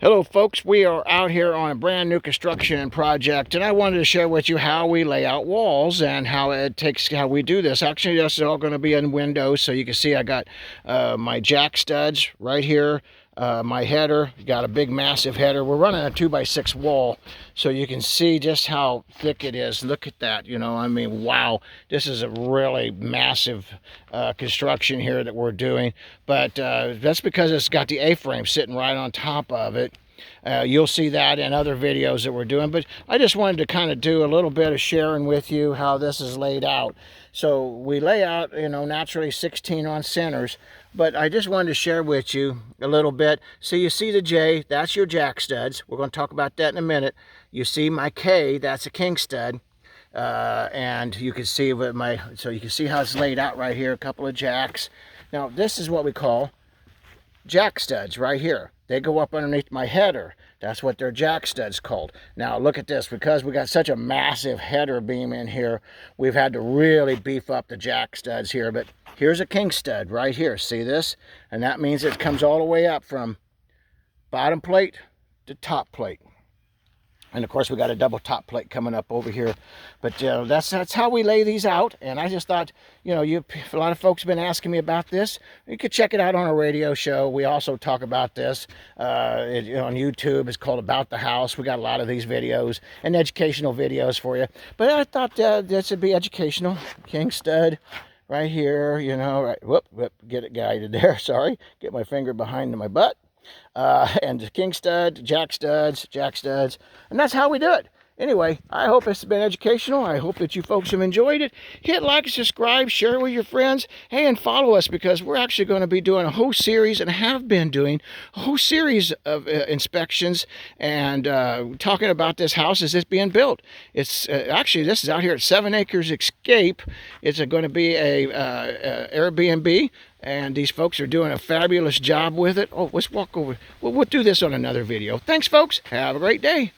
Hello folks, we are out here on a brand new construction project, and I wanted to share with you how we lay out walls and how we do this. Actually, this is all going to be in windows, so you can see I got my jack studs right here, my header, got a big massive header. We're running a 2x6 wall, so you can see just how thick it is. Look at that, I mean, wow, this is a really massive construction here that we're doing, but that's because it's got the A-frame sitting right on top of it. You'll see that in other videos that we're doing, but I just wanted to kind of do a little bit of sharing with you how this is laid out. So we lay out, naturally 16 on centers, but I just wanted to share with you a little bit. So you see the J, that's your jack studs. We're going to talk about that in a minute. You see my K, that's a king stud. And you can see so you can see how it's laid out right here, a couple of jacks. Now this is what we call jack studs right here. They go up underneath my header. That's what their jack studs called. Now look at this, because we got such a massive header beam in here, we've had to really beef up the jack studs here. But here's a king stud right here. See this? And that means it comes all the way up from bottom plate to top plate. And of course we got a double top plate coming up over here, but that's how we lay these out. And I just thought, a lot of folks have been asking me about this. You could check it out on a radio show. We also talk about this on YouTube. It's called About the House. We got a lot of these videos and educational videos for you. But I thought this would be educational. King stud right here, right. Whoop, get it guided there. Sorry, get my finger behind my butt. And the king stud, jack studs, and that's how we do it. Anyway, I hope it's been educational. I hope that you folks have enjoyed it. Hit like, subscribe, share with your friends. Hey, and follow us, because we're actually going to be doing a whole series, and have been doing a whole series of inspections and talking about this house as it's being built. It's actually, this is out here at 7 Acres Escape. It's going to be a Airbnb. And these folks are doing a fabulous job with it. Oh, let's walk over. We'll do this on another video. Thanks, folks. Have a great day.